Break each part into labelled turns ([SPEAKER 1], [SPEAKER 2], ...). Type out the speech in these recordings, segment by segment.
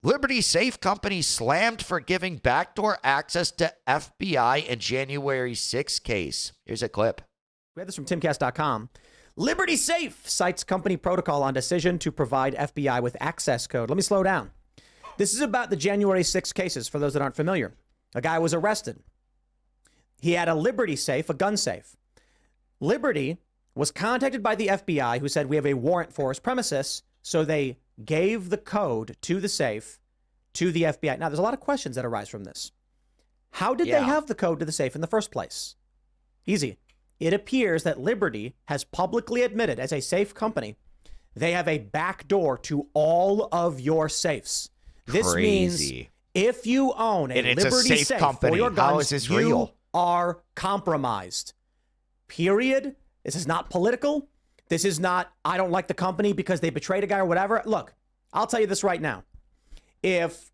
[SPEAKER 1] Liberty Safe Company slammed for giving backdoor access to FBI in January 6 case. Here's a clip.
[SPEAKER 2] We had this from timcast.com. Liberty Safe cites company protocol on decision to provide FBI with access code. Let me slow down. This is about the January 6 cases, for those that aren't familiar. A guy was arrested. He had a Liberty Safe, a gun safe. Liberty was contacted by the FBI, who said, we have a warrant for his premises. So they gave the code to the safe to the FBI. Now, there's a lot of questions that arise from this. How did they have the code to the safe in the first place? Easy. It appears that Liberty has publicly admitted, as a safe company, they have a backdoor to all of your safes. This means if you own a Liberty safe for your guns,
[SPEAKER 1] how is this real?
[SPEAKER 2] You are compromised. Period. This is not political. This is not, I don't like the company because they betrayed a guy or whatever. Look, I'll tell you this right now. If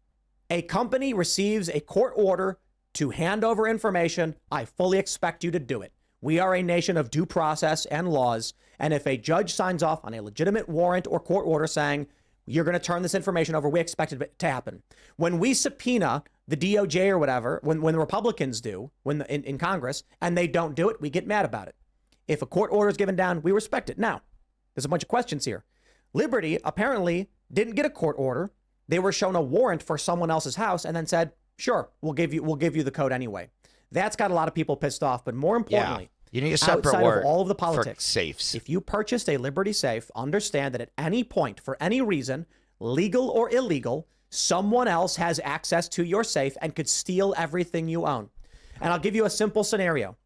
[SPEAKER 2] a company receives a court order to hand over information, I fully expect you to do it. We are a nation of due process and laws. And if a judge signs off on a legitimate warrant or court order saying, you're going to turn this information over, we expect it to happen. When we subpoena the DOJ or whatever, when the Republicans do, in Congress, and they don't do it, we get mad about it. If a court order is given down, we respect it. Now, there's a bunch of questions here. Liberty apparently didn't get a court order. They were shown a warrant for someone else's house and then said, sure, we'll give you the code anyway. That's got a lot of people pissed off. But more importantly,
[SPEAKER 1] you need a separate word
[SPEAKER 2] of all of the politics,
[SPEAKER 1] for safes.
[SPEAKER 2] If you purchased a Liberty safe, understand that at any point, for any reason, legal or illegal, someone else has access to your safe and could steal everything you own. And I'll give you a simple scenario.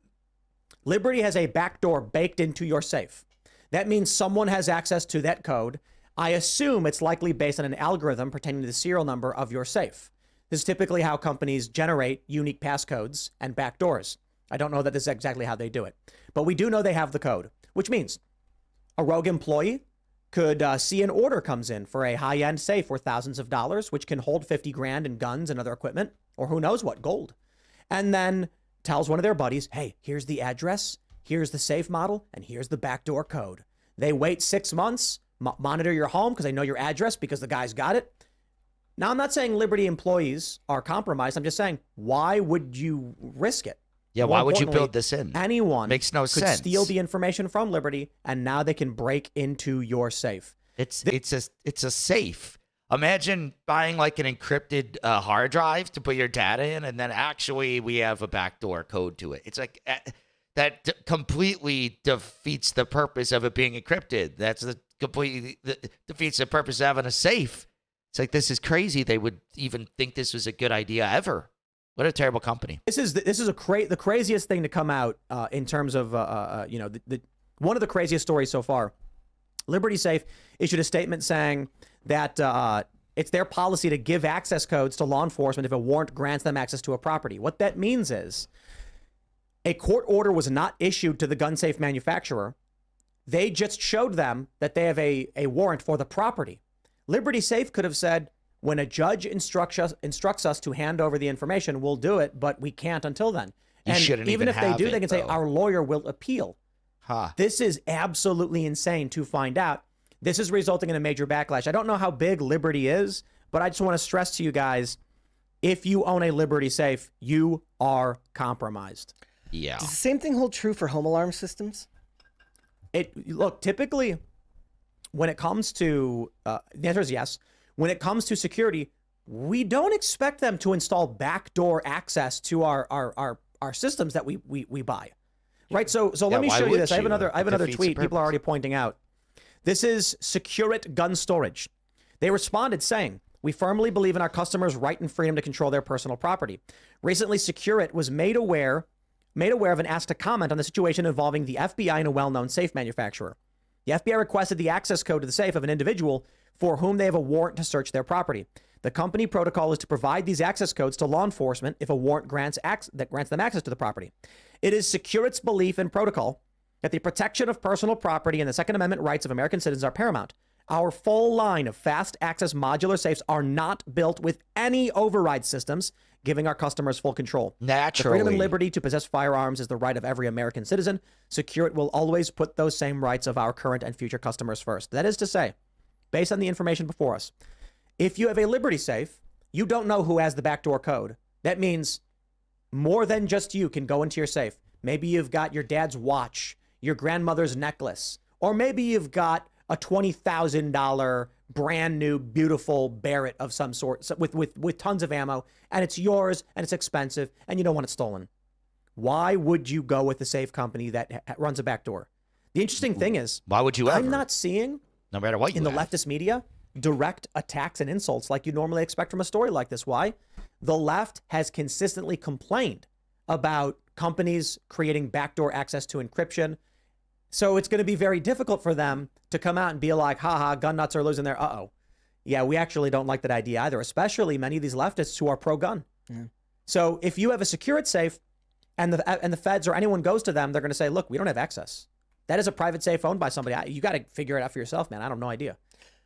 [SPEAKER 2] Liberty has a backdoor baked into your safe. That means someone has access to that code. I assume it's likely based on an algorithm pertaining to the serial number of your safe. This is typically how companies generate unique passcodes and backdoors. I don't know that this is exactly how they do it, but we do know they have the code, which means a rogue employee could see an order comes in for a high-end safe worth thousands of dollars, which can hold 50 grand in guns and other equipment, or who knows what, gold. And then tells one of their buddies, hey, here's the address, here's the safe model, and here's the backdoor code. They wait 6 months, monitor your home because they know your address because the guy's got it. Now, I'm not saying Liberty employees are compromised. I'm just saying, why would you risk it?
[SPEAKER 1] Yeah, why would you build this in?
[SPEAKER 2] Anyone
[SPEAKER 1] makes no
[SPEAKER 2] could
[SPEAKER 1] sense.
[SPEAKER 2] Steal the information from Liberty, and now they can break into your safe.
[SPEAKER 1] It's a safe. Imagine buying like an encrypted hard drive to put your data in, and then actually we have a backdoor code to it. It's like that completely defeats the purpose of it being encrypted. That's completely defeats the purpose of having a safe. It's like, this is crazy. They would even think this was a good idea ever. What a terrible company.
[SPEAKER 2] This is the craziest thing to come out in terms of one of the craziest stories so far. Liberty Safe issued a statement saying that it's their policy to give access codes to law enforcement if a warrant grants them access to a property. What that means is a court order was not issued to the gun safe manufacturer. They just showed them that they have a warrant for the property. Liberty Safe could have said, when a judge instructs us to hand over the information, we'll do it, but we can't until then.
[SPEAKER 1] And
[SPEAKER 2] even if they do, they can say, our lawyer will appeal. This is absolutely insane to find out. This is resulting in a major backlash. I don't know how big Liberty is, but I just want to stress to you guys, if you own a Liberty Safe, you are compromised.
[SPEAKER 1] Yeah.
[SPEAKER 3] Does the same thing hold true for home alarm systems?
[SPEAKER 2] Look, typically, when it comes to, the answer is yes. When it comes to security, we don't expect them to install backdoor access to our systems that we buy. Right? So let me show you this. I have another tweet people are already pointing out. This is Securite Gun Storage. They responded saying, we firmly believe in our customers' right and freedom to control their personal property. Recently, Securite was made aware of and asked to comment on the situation involving the FBI and a well-known safe manufacturer. The FBI requested the access code to the safe of an individual for whom they have a warrant to search their property. The company protocol is to provide these access codes to law enforcement if a warrant grants them access to the property. It is Securite's belief and protocol that the protection of personal property and the Second Amendment rights of American citizens are paramount. Our full line of fast access modular safes are not built with any override systems, giving our customers full control.
[SPEAKER 1] Naturally.
[SPEAKER 2] The freedom and liberty to possess firearms is the right of every American citizen. Securite will always put those same rights of our current and future customers first. That is to say, based on the information before us, If you have a Liberty safe, you don't know who has the backdoor code. That means more than just you can go into your safe. Maybe you've got your dad's watch, your grandmother's necklace, or maybe you've got a $20,000 brand new, beautiful Barrett of some sort with tons of ammo, and it's yours and it's expensive and you don't want it stolen. Why would you go with a safe company that runs a backdoor? The interesting thing is,
[SPEAKER 1] why would you ever?
[SPEAKER 2] I'm not seeing,
[SPEAKER 1] no matter what you
[SPEAKER 2] in the
[SPEAKER 1] have.
[SPEAKER 2] leftist media, direct attacks and insults like you normally expect from a story like this. Why? The left has consistently complained about companies creating backdoor access to encryption. So it's going to be very difficult for them to come out and be like, haha, gun nuts are losing their Yeah, we actually don't like that idea either, especially many of these leftists who are pro-gun.
[SPEAKER 3] Yeah.
[SPEAKER 2] So if you have a Security safe and the feds or anyone goes to them, they're going to say, look, we don't have access. That is a private safe owned by somebody. You got to figure it out for yourself, man. I have no idea.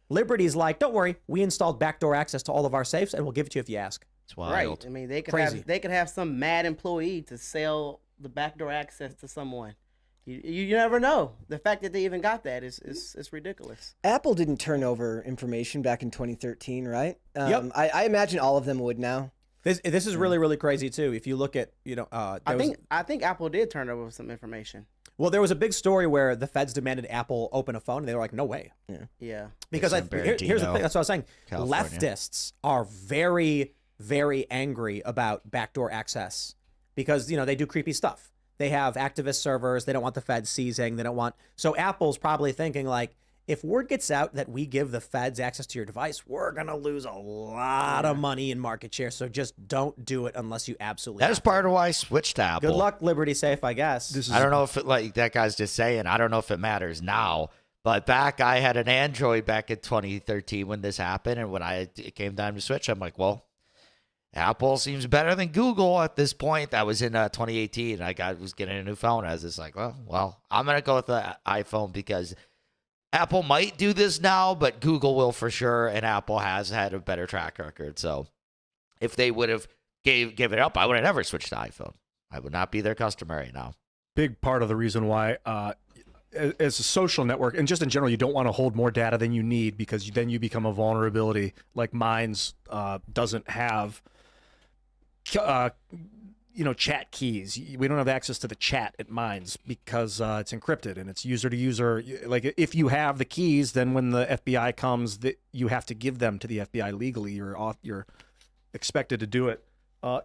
[SPEAKER 2] Liberty's like, don't worry, we installed backdoor access to all of our safes and we'll give it to you if you ask.
[SPEAKER 1] It's wild.
[SPEAKER 4] Right. I mean, they could have some mad employee to sell the backdoor access to someone. You never know. The fact that they even got that is ridiculous.
[SPEAKER 3] Apple didn't turn over information back in 2013, right?
[SPEAKER 2] Yep.
[SPEAKER 3] I imagine all of them would now.
[SPEAKER 2] This is really, really crazy too. If you look at,
[SPEAKER 4] I think Apple did turn over some information.
[SPEAKER 2] Well, there was a big story where the feds demanded Apple open a phone, and they were like, no way.
[SPEAKER 4] Yeah.
[SPEAKER 2] Because
[SPEAKER 1] San
[SPEAKER 2] here's the
[SPEAKER 1] Bernardino,
[SPEAKER 2] thing. That's what I was saying.
[SPEAKER 1] California.
[SPEAKER 2] Leftists are very, very angry about backdoor access because, they do creepy stuff. They have activist servers. They don't want the feds seizing. They don't want. So Apple's probably thinking like, if word gets out that we give the feds access to your device, we're going to lose a lot of money in market share. So just don't do it unless you absolutely
[SPEAKER 1] That is
[SPEAKER 2] have to.
[SPEAKER 1] part of why I switched to Apple.
[SPEAKER 2] Good luck, Liberty Safe, I guess.
[SPEAKER 1] I don't know if it, like that guy's just saying, I don't know if it matters now. But I had an Android back in 2013 when this happened. And when it came time to switch, I'm like, well, Apple seems better than Google at this point. That was in 2018. I was getting a new phone. I was just like, well, I'm going to go with the iPhone because Apple might do this now, but Google will for sure. And Apple has had a better track record. So if they would have give it up, I would have never switched to iPhone. I would not be their customer right now.
[SPEAKER 5] Big part of the reason why, as a social network, and just in general, you don't want to hold more data than you need because then you become a vulnerability. Like Minds doesn't have, chat keys. We don't have access to the chat at Minds because it's encrypted and it's user to user. Like if you have the keys, then when the FBI comes, you have to give them to the FBI legally. You're expected to do it.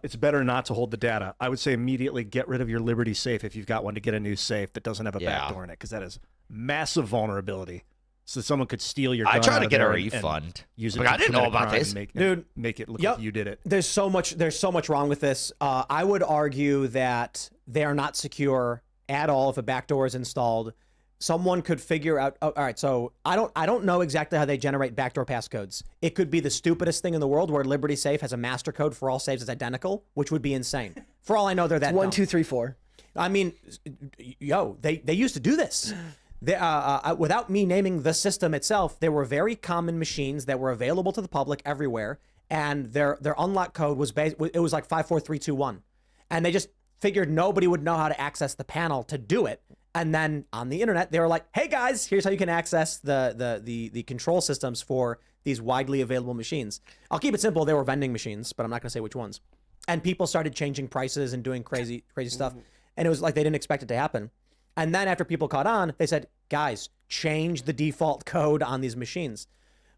[SPEAKER 5] It's better not to hold the data. I would say immediately get rid of your Liberty safe if you've got one to get a new safe that doesn't have a backdoor in it, because that is massive vulnerability. So someone could steal your gun.
[SPEAKER 1] I tried to
[SPEAKER 5] out
[SPEAKER 1] get
[SPEAKER 5] of
[SPEAKER 1] a
[SPEAKER 5] there and
[SPEAKER 1] refund.
[SPEAKER 5] Use it.
[SPEAKER 1] Like,
[SPEAKER 5] to
[SPEAKER 1] I didn't
[SPEAKER 5] commit
[SPEAKER 1] know
[SPEAKER 5] a
[SPEAKER 1] about
[SPEAKER 5] crime
[SPEAKER 1] this.
[SPEAKER 5] and
[SPEAKER 2] Dude,
[SPEAKER 5] make it look
[SPEAKER 2] yep.
[SPEAKER 5] like you did it.
[SPEAKER 2] There's so much wrong with this. I would argue that they are not secure at all if a backdoor is installed. Someone could figure out. Oh, all right, so I don't know exactly how they generate backdoor passcodes. It could be the stupidest thing in the world, where Liberty Safe has a master code for all safes that's identical, which would be insane. For all I know, they're that
[SPEAKER 3] One,
[SPEAKER 2] dumb.
[SPEAKER 3] 2, 3, 4.
[SPEAKER 2] I mean, they used to do this. Without me naming the system itself, there were very common machines that were available to the public everywhere, and their unlock code was it was like 54321, and they just figured nobody would know how to access the panel to do it. And then on the internet, they were like, "Hey guys, here's how you can access the control systems for these widely available machines." I'll keep it simple. They were vending machines, but I'm not going to say which ones. And people started changing prices and doing crazy stuff, and it was like they didn't expect it to happen. And then after people caught on, they said, "Guys, change the default code on these machines."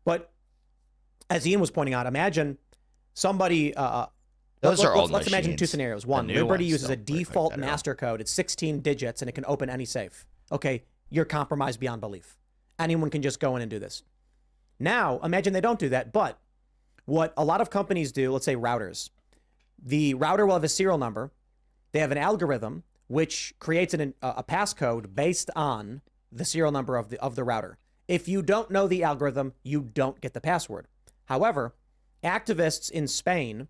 [SPEAKER 2] But as Ian was pointing out, imagine somebody.
[SPEAKER 1] Those are old
[SPEAKER 2] Let's imagine two
[SPEAKER 1] machines.
[SPEAKER 2] scenarios.
[SPEAKER 1] The
[SPEAKER 2] One,
[SPEAKER 1] new
[SPEAKER 2] Liberty
[SPEAKER 1] ones
[SPEAKER 2] uses a
[SPEAKER 1] don't break like
[SPEAKER 2] default
[SPEAKER 1] that at all.
[SPEAKER 2] master code. It's 16 digits and it can open any safe. Okay, you're compromised beyond belief. Anyone can just go in and do this. Now, imagine they don't do that. But what a lot of companies do, let's say routers, the router will have a serial number. They have an algorithm which creates a passcode based on the serial number of the router. If you don't know the algorithm, you don't get the password. However, activists in Spain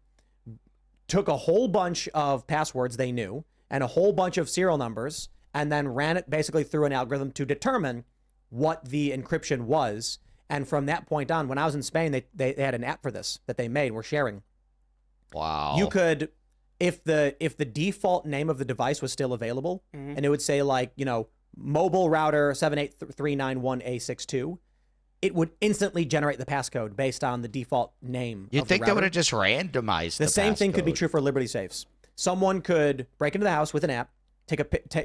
[SPEAKER 2] took a whole bunch of passwords they knew and a whole bunch of serial numbers and then ran it basically through an algorithm to determine what the encryption was. And from that point on, when I was in Spain, they had an app for this that they made. We're sharing.
[SPEAKER 1] Wow.
[SPEAKER 2] You could, if the default name of the device was still available, and it would say like, mobile router 78391A62, it would instantly generate the passcode based on the default name.
[SPEAKER 1] You'd
[SPEAKER 2] of
[SPEAKER 1] think
[SPEAKER 2] the
[SPEAKER 1] they
[SPEAKER 2] router.
[SPEAKER 1] would have just randomized
[SPEAKER 2] The same thing could be
[SPEAKER 1] passcode.
[SPEAKER 2] true for Liberty safes. Someone could break into the house with an app,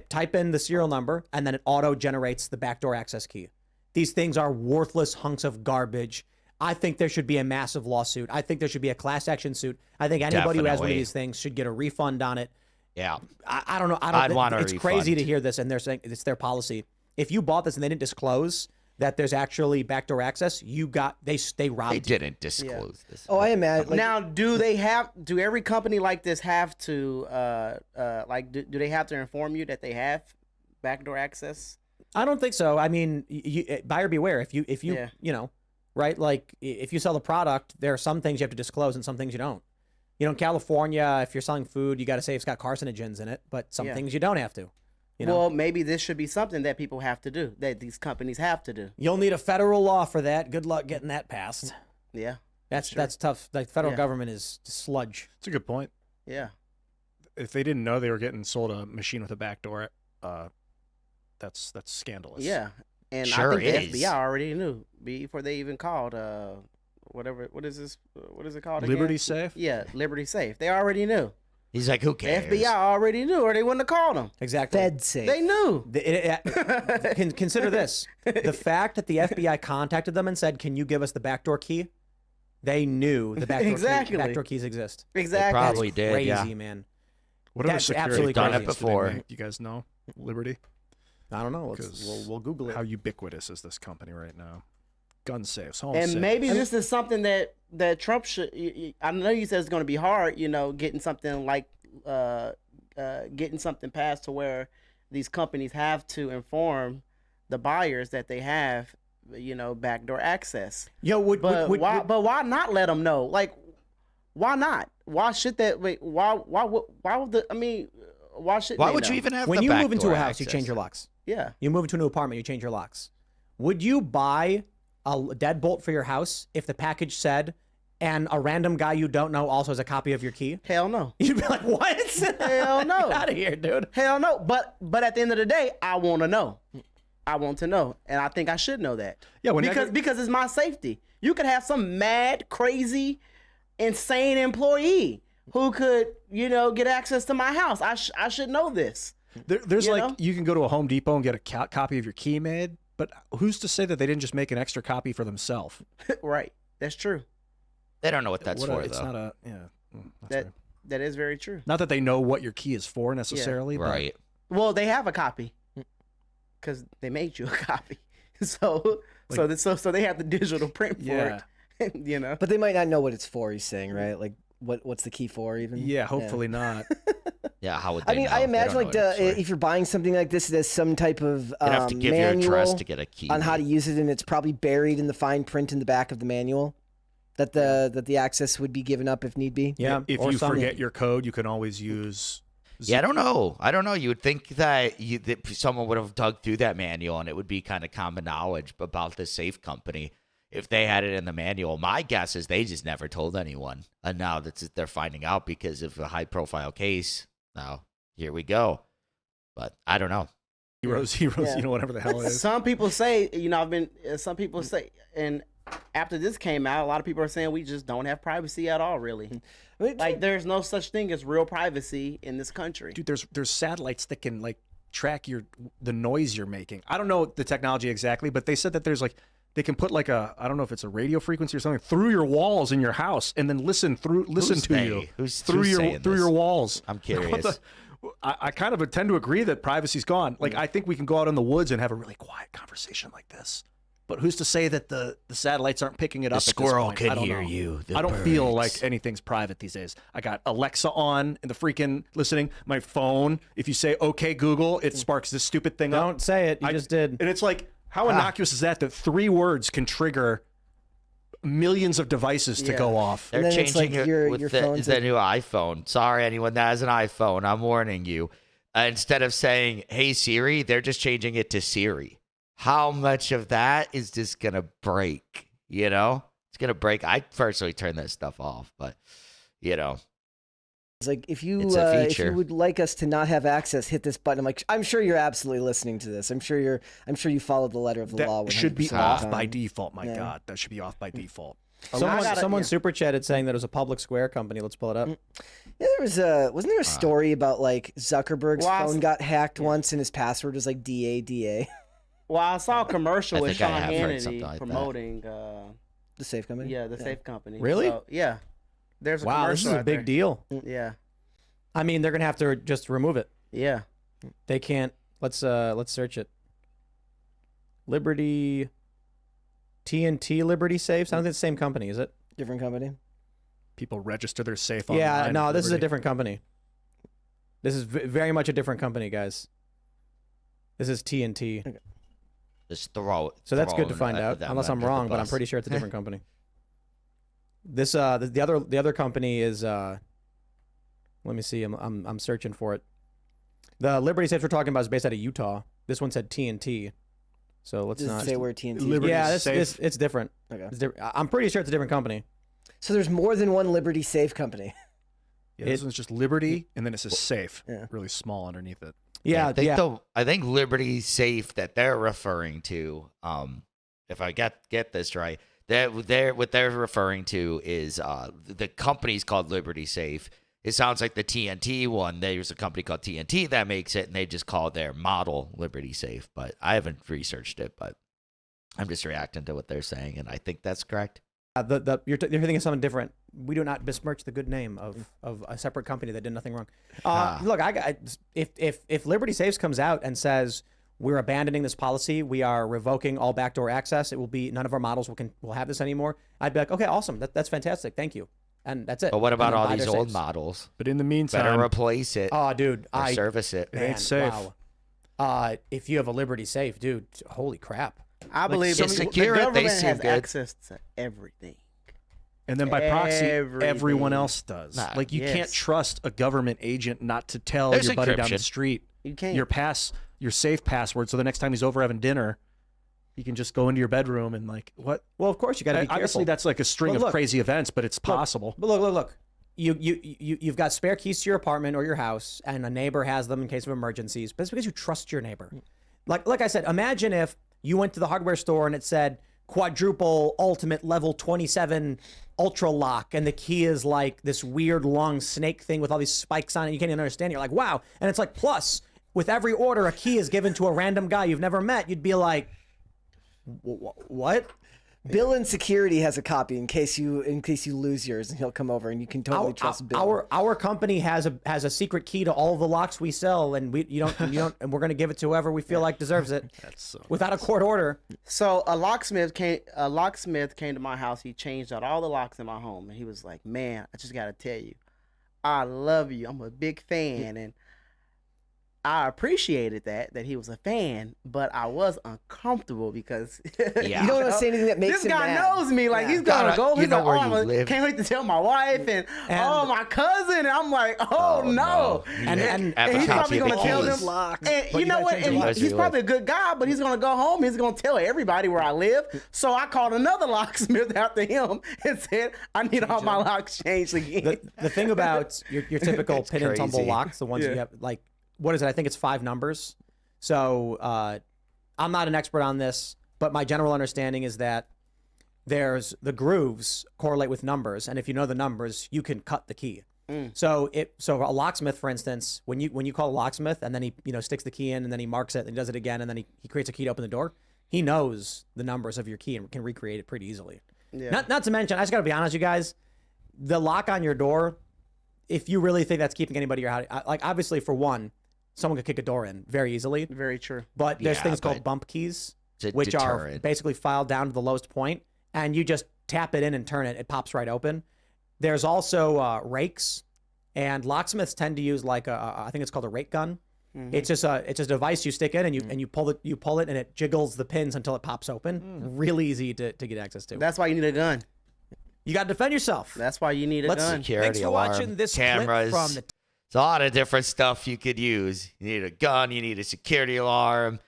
[SPEAKER 2] type in the serial number, and then it auto generates the backdoor access key. These things are worthless hunks of garbage. I think there should be a massive lawsuit. I think there should be a class action suit. I think anybody who has one of
[SPEAKER 1] Definitely.
[SPEAKER 2] these things should get a refund on it.
[SPEAKER 1] Yeah.
[SPEAKER 2] I don't know.
[SPEAKER 1] I'd want a
[SPEAKER 2] It's crazy
[SPEAKER 1] refund.
[SPEAKER 2] to hear this, and they're saying it's their policy. If you bought this and they didn't disclose that there's actually backdoor access, they robbed
[SPEAKER 1] They
[SPEAKER 2] you.
[SPEAKER 1] didn't disclose this.
[SPEAKER 3] Oh, I imagine. Like,
[SPEAKER 4] Now, do every company like this have to, do they have to inform you that they have backdoor access?
[SPEAKER 2] I don't think so. I mean, buyer beware. If you
[SPEAKER 4] Yeah.
[SPEAKER 2] you know, right? Like if you sell the product, there are some things you have to disclose and some things you don't. You know, in California, if you're selling food, you got to say it's got carcinogens in it, but some
[SPEAKER 4] Yeah.
[SPEAKER 2] things you don't have to. You know,
[SPEAKER 4] Well, maybe this should be something that people have to do, that these companies have to do.
[SPEAKER 2] you'll need a federal law for that. Good luck getting that passed.
[SPEAKER 4] Yeah,
[SPEAKER 2] That's tough. The federal
[SPEAKER 4] Yeah.
[SPEAKER 2] government is sludge.
[SPEAKER 5] It's a good point.
[SPEAKER 4] yeah.
[SPEAKER 5] If they didn't know they were getting sold a machine with a backdoor, that's scandalous.
[SPEAKER 4] Yeah, and
[SPEAKER 1] Sure
[SPEAKER 4] I think the
[SPEAKER 1] is.
[SPEAKER 4] FBI already knew before they even called whatever. What is this? What is it called?
[SPEAKER 5] Liberty
[SPEAKER 4] again?
[SPEAKER 5] safe.
[SPEAKER 4] Yeah, Liberty Safe. They already knew.
[SPEAKER 1] He's like, who
[SPEAKER 4] The
[SPEAKER 1] cares?
[SPEAKER 4] FBI already knew, or they wouldn't have called them.
[SPEAKER 2] Exactly.
[SPEAKER 3] Fed safe.
[SPEAKER 4] They knew.
[SPEAKER 2] Consider this: the fact that the FBI contacted them and said, "Can you give us the backdoor key?" They knew the
[SPEAKER 4] Exactly.
[SPEAKER 2] backdoor keys exist.
[SPEAKER 4] Exactly.
[SPEAKER 1] probably
[SPEAKER 2] That's
[SPEAKER 1] did,
[SPEAKER 2] crazy,
[SPEAKER 1] yeah.
[SPEAKER 2] man.
[SPEAKER 5] What other
[SPEAKER 2] That's
[SPEAKER 5] security
[SPEAKER 2] absolutely
[SPEAKER 1] Done it
[SPEAKER 5] improvements do they
[SPEAKER 1] before.
[SPEAKER 5] make? You guys know Liberty.
[SPEAKER 2] I don't know.
[SPEAKER 5] 'Cause
[SPEAKER 2] We'll Google it.
[SPEAKER 5] How ubiquitous is this company right now? Gun safes, home
[SPEAKER 4] And
[SPEAKER 5] safes.
[SPEAKER 4] maybe this is something that Trump should. I know you said it's going to be hard, getting something like getting something passed to where these companies have to inform the buyers that they have, backdoor access.
[SPEAKER 2] Yo,
[SPEAKER 4] But why not let them know? Like, why not? Why should that? Wait, why would the? I mean, why should?
[SPEAKER 1] Why would you even have
[SPEAKER 2] when
[SPEAKER 1] the
[SPEAKER 2] you move into
[SPEAKER 1] backdoor
[SPEAKER 2] a house, you
[SPEAKER 1] access?
[SPEAKER 2] change your locks.
[SPEAKER 4] Yeah.
[SPEAKER 2] You move into a new apartment, you change your locks. Would you buy a deadbolt for your house if the package said, and a random guy you don't know also has a copy of your key?
[SPEAKER 4] Hell no.
[SPEAKER 2] You'd be like, what?
[SPEAKER 4] Hell no.
[SPEAKER 2] Get out of here, dude.
[SPEAKER 4] Hell no. But at the end of the day, I want to know. I want to know, and I think I should know that.
[SPEAKER 5] Yeah,
[SPEAKER 4] because it's my safety. You could have some mad, crazy, insane employee who could, get access to my house. I should know this.
[SPEAKER 5] There's
[SPEAKER 4] You
[SPEAKER 5] like
[SPEAKER 4] know?
[SPEAKER 5] you can go to a Home Depot and get a copy of your key made, but who's to say that they didn't just make an extra copy for themselves?
[SPEAKER 4] Right. That's true.
[SPEAKER 1] They don't know what that's for,
[SPEAKER 5] It's
[SPEAKER 1] though.
[SPEAKER 5] not a that's
[SPEAKER 4] That
[SPEAKER 5] fair.
[SPEAKER 4] that is very true.
[SPEAKER 5] Not that they know what your key is for necessarily,
[SPEAKER 1] Right.
[SPEAKER 4] Well, they have a copy because they made you a copy. So they have the digital print for
[SPEAKER 5] Yeah.
[SPEAKER 4] it.
[SPEAKER 3] But they might not know what it's for. He's saying, right? Like, what's the key for? Even.
[SPEAKER 5] But yeah, hopefully not.
[SPEAKER 1] Yeah, how would they
[SPEAKER 3] I mean,
[SPEAKER 1] know?
[SPEAKER 3] I
[SPEAKER 1] They
[SPEAKER 3] imagine
[SPEAKER 1] don't
[SPEAKER 3] like
[SPEAKER 1] know what it's for.
[SPEAKER 3] if you're buying something like this, there's some type of
[SPEAKER 1] You'd have to give your
[SPEAKER 3] manual
[SPEAKER 1] address to get a key.
[SPEAKER 3] on how to use it, and it's probably buried in the fine print in the back of the manual that the access would be given up if need be.
[SPEAKER 2] Yeah.
[SPEAKER 5] If
[SPEAKER 2] or
[SPEAKER 5] you
[SPEAKER 2] some-
[SPEAKER 5] forget your code, you can always use.
[SPEAKER 1] Yeah, I don't know. You would think that someone would have dug through that manual and it would be kind of common knowledge about the safe company if they had it in the manual. My guess is they just never told anyone, and now they're finding out because of a high-profile case. Now here we go, but I don't know.
[SPEAKER 5] Heroes,
[SPEAKER 3] Yeah.
[SPEAKER 5] whatever the hell it is.
[SPEAKER 4] Some people say, some people say, and after this came out, a lot of people are saying we just don't have privacy at all, really.
[SPEAKER 3] I mean,
[SPEAKER 4] Like, there's no such thing as real privacy in this country.
[SPEAKER 5] Dude, there's satellites that can like track the noise you're making. I don't know the technology exactly, but they said that there's like they can put like I don't know if it's a radio frequency or something through your walls in your house and then listen
[SPEAKER 1] Who's
[SPEAKER 5] to
[SPEAKER 1] they?
[SPEAKER 5] you
[SPEAKER 1] Who's
[SPEAKER 5] through
[SPEAKER 1] saying
[SPEAKER 5] your
[SPEAKER 1] this?
[SPEAKER 5] walls.
[SPEAKER 1] I'm
[SPEAKER 5] What
[SPEAKER 1] curious.
[SPEAKER 5] the- I kind of tend to agree that privacy's gone. Like I think we can go out in the woods and have a really quiet conversation like this. But who's to say that the satellites aren't picking it
[SPEAKER 1] The
[SPEAKER 5] up?
[SPEAKER 1] squirrel
[SPEAKER 5] at this point?
[SPEAKER 1] can
[SPEAKER 5] I don't
[SPEAKER 1] hear
[SPEAKER 5] know.
[SPEAKER 1] you. The
[SPEAKER 5] I don't feel
[SPEAKER 1] birds.
[SPEAKER 5] like anything's private these days. I got Alexa on and the freaking listening. My phone. If you say "Okay, Google," it sparks this stupid thing up.
[SPEAKER 2] Don't say it. You just did.
[SPEAKER 5] And it's like, how innocuous is that? That 3 words can trigger millions of devices to
[SPEAKER 4] Yeah.
[SPEAKER 5] go off.
[SPEAKER 1] They're
[SPEAKER 3] And then it's
[SPEAKER 1] changing
[SPEAKER 3] like
[SPEAKER 1] it
[SPEAKER 3] your
[SPEAKER 1] with
[SPEAKER 3] phone's
[SPEAKER 1] the
[SPEAKER 3] like-
[SPEAKER 1] new iPhone. Sorry, anyone that has an iPhone, I'm warning you. Instead of saying, "Hey Siri," they're just changing it to Siri. How much of that is just gonna break? It's gonna break. I personally turn that stuff off, but
[SPEAKER 3] It's like if you
[SPEAKER 1] It's a
[SPEAKER 3] if
[SPEAKER 1] feature.
[SPEAKER 3] you would like us to not have access, hit this button. I'm like, I'm sure you're absolutely listening to this. I'm sure you followed the letter of the law.
[SPEAKER 5] That should
[SPEAKER 3] 100%
[SPEAKER 5] be
[SPEAKER 3] of the
[SPEAKER 5] off
[SPEAKER 3] time.
[SPEAKER 5] by default. My
[SPEAKER 3] Yeah.
[SPEAKER 5] God, that should be off by default.
[SPEAKER 2] Someone super chatted saying that it was a public square company. Let's pull it up.
[SPEAKER 3] Yeah, wasn't there a story about like Zuckerberg's phone got hacked once and his password was like DADA?
[SPEAKER 4] Well, I saw a commercial
[SPEAKER 1] I
[SPEAKER 4] with
[SPEAKER 1] think I
[SPEAKER 4] Sean
[SPEAKER 1] have heard something
[SPEAKER 4] Hannity
[SPEAKER 1] like that.
[SPEAKER 4] promoting
[SPEAKER 3] The safe company.
[SPEAKER 4] the safe company.
[SPEAKER 2] Really?
[SPEAKER 4] So, yeah. There's a
[SPEAKER 2] Wow, this is
[SPEAKER 4] commercial
[SPEAKER 2] a
[SPEAKER 4] out
[SPEAKER 2] big
[SPEAKER 4] there.
[SPEAKER 2] deal.
[SPEAKER 4] Yeah.
[SPEAKER 2] I mean, they're gonna have to just remove it.
[SPEAKER 4] Yeah.
[SPEAKER 2] They can't. Let's search it. Liberty, TNT Liberty Safes. I don't think it's the same company, is it?
[SPEAKER 3] Different company.
[SPEAKER 5] People register their safe online.
[SPEAKER 2] Yeah, no,
[SPEAKER 5] at
[SPEAKER 2] this is a
[SPEAKER 5] Liberty.
[SPEAKER 2] different company. This is very much a different company, guys. This is TNT.
[SPEAKER 1] Just throw it.
[SPEAKER 2] So that's good to
[SPEAKER 1] throw
[SPEAKER 2] find out,
[SPEAKER 1] them
[SPEAKER 2] unless I'm
[SPEAKER 1] under the
[SPEAKER 2] wrong, but I'm
[SPEAKER 1] bus.
[SPEAKER 2] pretty sure it's a different company. This the other company is let me see. I'm searching for it. The Liberty Safes we're talking about is based out of Utah. This one said TNT. So let's
[SPEAKER 3] Does
[SPEAKER 2] not
[SPEAKER 3] it say where TNT?
[SPEAKER 5] Liberty
[SPEAKER 2] Yeah,
[SPEAKER 5] Safe.
[SPEAKER 2] it's different.
[SPEAKER 3] Okay.
[SPEAKER 2] It's I'm pretty sure it's a different company.
[SPEAKER 3] So there's more than one Liberty Safe company.
[SPEAKER 5] Yeah, this one's just Liberty, and then it says safe,
[SPEAKER 3] Yeah.
[SPEAKER 5] really small underneath it.
[SPEAKER 2] Yeah,
[SPEAKER 1] I think Liberty Safe that they're referring to, if I get this right, what they're referring to is the company's called Liberty Safe. It sounds like the TNT one. There's a company called TNT that makes it, and they just call their model Liberty Safe. But I haven't researched it, but I'm just reacting to what they're saying, and I think that's correct.
[SPEAKER 2] You're thinking of something different. We do not besmirch the good name of a separate company that did nothing wrong. Look, if Liberty Safes comes out and says we're abandoning this policy, we are revoking all backdoor access, it will be none of our models will have this anymore. I'd be like, okay, awesome, that's fantastic, thank you, and that's it.
[SPEAKER 1] But what
[SPEAKER 2] And
[SPEAKER 1] about
[SPEAKER 2] then
[SPEAKER 1] all
[SPEAKER 2] buy
[SPEAKER 1] these
[SPEAKER 2] their
[SPEAKER 1] old
[SPEAKER 2] safes.
[SPEAKER 1] models?
[SPEAKER 5] But in the
[SPEAKER 1] Better
[SPEAKER 5] meantime,
[SPEAKER 1] replace it
[SPEAKER 2] Oh, dude,
[SPEAKER 1] or service it.
[SPEAKER 5] It ain't safe.
[SPEAKER 2] Wow. If you have a Liberty Safe, dude, holy crap.
[SPEAKER 4] I believe
[SPEAKER 1] it's secure,
[SPEAKER 4] the
[SPEAKER 1] they
[SPEAKER 4] government
[SPEAKER 1] seem
[SPEAKER 4] has
[SPEAKER 1] good.
[SPEAKER 4] access to everything.
[SPEAKER 5] and then by proxy,
[SPEAKER 4] Everything.
[SPEAKER 5] everyone else does.
[SPEAKER 1] Nah,
[SPEAKER 5] Like you can't
[SPEAKER 4] yes.
[SPEAKER 5] trust a government agent not to tell
[SPEAKER 1] There's
[SPEAKER 5] your buddy down the
[SPEAKER 1] encryption.
[SPEAKER 5] street
[SPEAKER 4] You can't.
[SPEAKER 5] your safe password, so the next time he's over having dinner, he can just go into your bedroom and like what?
[SPEAKER 2] Well, of course you got to be careful.
[SPEAKER 5] Obviously, that's like a string
[SPEAKER 2] But
[SPEAKER 5] of
[SPEAKER 2] look-
[SPEAKER 5] crazy events, but it's possible.
[SPEAKER 2] But look. You've got spare keys to your apartment or your house, and a neighbor has them in case of emergencies. But it's because you trust your neighbor. Like I said, imagine if you went to the hardware store and it said quadruple ultimate level 27 ultra lock, and the key is like this weird long snake thing with all these spikes on it. You can't even understand. You're like, wow. And it's like, plus, with every order, a key is given to a random guy you've never met. You'd be like, what?
[SPEAKER 3] Bill in security has a copy in case you lose yours, and he'll come over, and you can totally trust Bill.
[SPEAKER 2] Our company has a secret key to all the locks we sell, and you don't, and we're gonna give it to whoever we feel like deserves it.
[SPEAKER 5] That's so.
[SPEAKER 2] Without a court order.
[SPEAKER 4] So a locksmith came to my house. He changed out all the locks in my home, and he was like, "Man, I just gotta tell you, I love you. I'm a big fan." And I appreciated that he was a fan, but I was uncomfortable because
[SPEAKER 1] Yeah.
[SPEAKER 3] You don't want to say anything that makes
[SPEAKER 4] this
[SPEAKER 3] him
[SPEAKER 4] guy
[SPEAKER 3] mad.
[SPEAKER 4] knows me. Like
[SPEAKER 3] Yeah.
[SPEAKER 4] he's gonna
[SPEAKER 1] Gotta-
[SPEAKER 4] go.
[SPEAKER 1] you
[SPEAKER 4] He's
[SPEAKER 1] know
[SPEAKER 4] like,
[SPEAKER 1] where
[SPEAKER 4] oh,
[SPEAKER 1] you
[SPEAKER 4] I
[SPEAKER 1] live.
[SPEAKER 4] can't wait to tell my wife and oh my cousin. And I'm like, oh, no.
[SPEAKER 2] And
[SPEAKER 1] Have a
[SPEAKER 4] he's
[SPEAKER 1] copy
[SPEAKER 4] probably
[SPEAKER 1] of the
[SPEAKER 4] gonna tell
[SPEAKER 1] keys.
[SPEAKER 4] them. And
[SPEAKER 2] But
[SPEAKER 4] you
[SPEAKER 2] you
[SPEAKER 4] know
[SPEAKER 2] gotta
[SPEAKER 4] what?
[SPEAKER 2] change
[SPEAKER 4] And
[SPEAKER 2] your
[SPEAKER 1] life.
[SPEAKER 4] he's probably a good guy, but he's gonna go home. He's gonna tell everybody where I live. So I called another locksmith after him and said, I need all my locks changed again.
[SPEAKER 2] The thing about your typical
[SPEAKER 1] It's
[SPEAKER 2] pin and tumble
[SPEAKER 1] crazy.
[SPEAKER 2] locks, the ones you
[SPEAKER 4] Yeah.
[SPEAKER 2] have, like, what is it? I think it's 5 numbers. So I'm not an expert on this, but my general understanding is that there's the grooves correlate with numbers, and if you know the numbers, you can cut the key. So a locksmith, for instance, when you call a locksmith and then he sticks the key in and then he marks it and he does it again and then he creates a key to open the door, he knows the numbers of your key and can recreate it pretty easily.
[SPEAKER 4] Yeah.
[SPEAKER 2] Not to mention, I just gotta be honest, you guys, the lock on your door, if you really think that's keeping anybody out, like obviously for one, someone could kick a door in very easily.
[SPEAKER 4] Very true.
[SPEAKER 2] But there's
[SPEAKER 1] Yeah,
[SPEAKER 2] things called
[SPEAKER 1] but
[SPEAKER 2] bump keys,
[SPEAKER 1] it's a
[SPEAKER 2] which are
[SPEAKER 1] deterrent.
[SPEAKER 2] basically filed down to the lowest point, and you just tap it in and turn it. It pops right open. There's also rakes, and locksmiths tend to use like I think it's called a rake gun. It's just a device you stick in and you pull it and it jiggles the pins until it pops open. Really easy to get access to.
[SPEAKER 4] That's why you need a gun.
[SPEAKER 2] You got to defend yourself.
[SPEAKER 4] That's why you need a
[SPEAKER 2] Let's
[SPEAKER 4] gun.
[SPEAKER 1] Security
[SPEAKER 2] Thanks for
[SPEAKER 1] alarm,
[SPEAKER 2] watching this
[SPEAKER 1] cameras.
[SPEAKER 2] clip from the
[SPEAKER 1] It's a lot of different stuff you could use. You need a gun. You need a security alarm.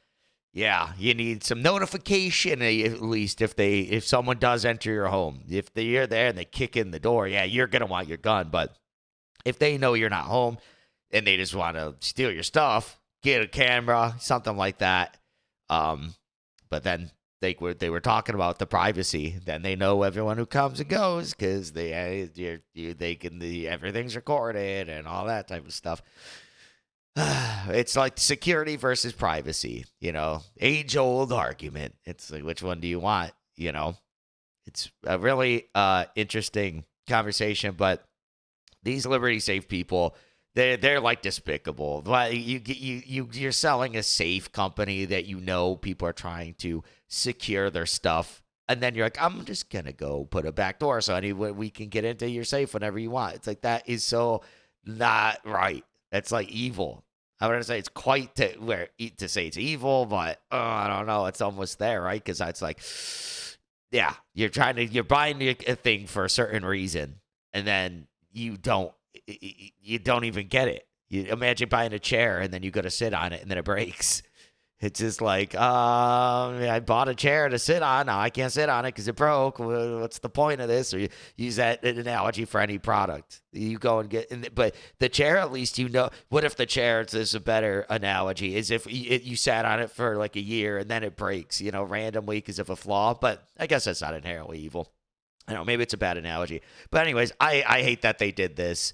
[SPEAKER 1] Yeah, you need some notification at least if someone does enter your home. If you're there and they kick in the door, yeah, you're gonna want your gun. But If they know you're not home and they just want to steal your stuff, get a camera, something like that. But then they were talking about the privacy. Then they know everyone who comes and goes because everything's recorded and all that type of stuff. It's like security versus privacy, age old argument. It's like, which one do you want? It's a really interesting conversation, but these Liberty Safe people, they're like despicable. You're selling a safe company that people are trying to secure their stuff, and then you're like, I'm just gonna go put a back door so we can get into your safe whenever you want. It's like, that is so not right. That's like evil. I wouldn't say it's quite to say it's evil, but I don't know. It's almost there, right? Because it's like, yeah, you're buying a thing for a certain reason, and then you don't even get it. You imagine buying a chair and then you go to sit on it and then it breaks. It's just like, I bought a chair to sit on. Now I can't sit on it because it broke. What's the point of this? Or you use that analogy for any product. You go and but the chair, at least what if the chair, this is a better analogy, is if you sat on it for like a year and then it breaks, randomly because of a flaw. But I guess that's not inherently evil. I don't know, maybe it's a bad analogy. But anyways, I hate that they did this.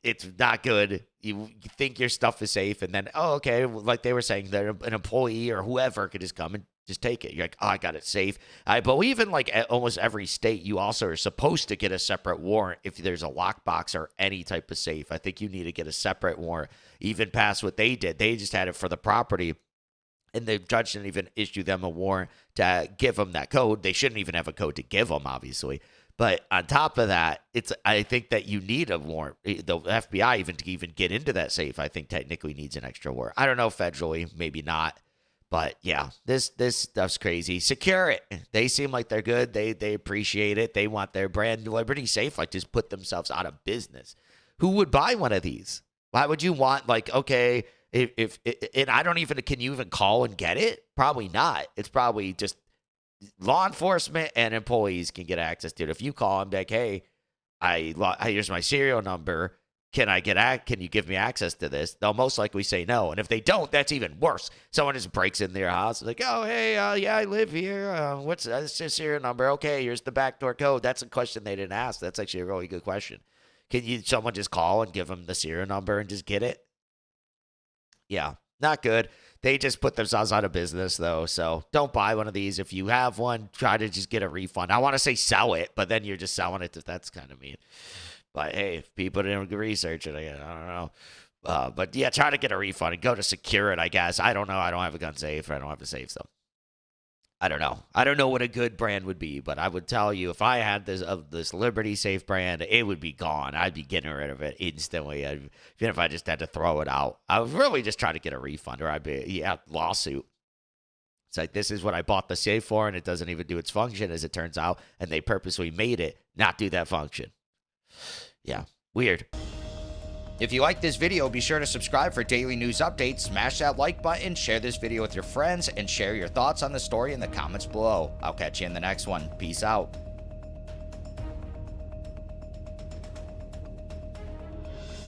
[SPEAKER 1] It's not good. You think your stuff is safe, and then, okay, like they were saying, that an employee or whoever could just come and just take it. You're like, I got it safe. I believe in like almost every state, you also are supposed to get a separate warrant if there's a lockbox or any type of safe. I think you need to get a separate warrant, even past what they did. They just had it for the property. And the judge didn't even issue them a warrant to give them that code. They shouldn't even have a code to give them, obviously. But on top of that, I think that you need a warrant. The FBI, to get into that safe, I think technically needs an extra warrant. I don't know federally, maybe not. But yeah, this stuff's crazy. Secure it. They seem like they're good. They appreciate it. They want their brand Liberty Safe, like, just put themselves out of business. Who would buy one of these? Why would you want, like, okay, if and I don't even, can you even call and get it? Probably not. It's probably just law enforcement and employees can get access to it. If you call and be like, hey, here's my serial number. Can you give me access to this? They'll most likely say no. And if they don't, that's even worse. Someone just breaks in their house, like, oh, hey, yeah, I live here. What's your serial number? Okay, here's the backdoor code. That's a question they didn't ask. That's actually a really good question. Can someone just call and give them the serial number and just get it? Yeah, not good. They just put themselves out of business, though, so don't buy one of these. If you have one, try to just get a refund. I want to say sell it, but then you're just selling it. That's kind of mean. But, hey, if people didn't research it, I don't know. But, yeah, try to get a refund and go to secure it, I guess. I don't know. I don't have a gun safe. I don't have a safe, so I don't know. I don't know what a good brand would be, but I would tell you, if I had this Liberty Safe brand, it would be gone. I'd be getting rid of it instantly, even if I just had to throw it out. I would really just try to get a refund, or I'd be, lawsuit. It's like, this is what I bought the safe for, and it doesn't even do its function, as it turns out, and they purposely made it not do that function. Yeah, weird. If you like this video, be sure to subscribe for daily news updates, smash that like button, share this video with your friends, and share your thoughts on the story in the comments below. I'll catch you in the next one. Peace out.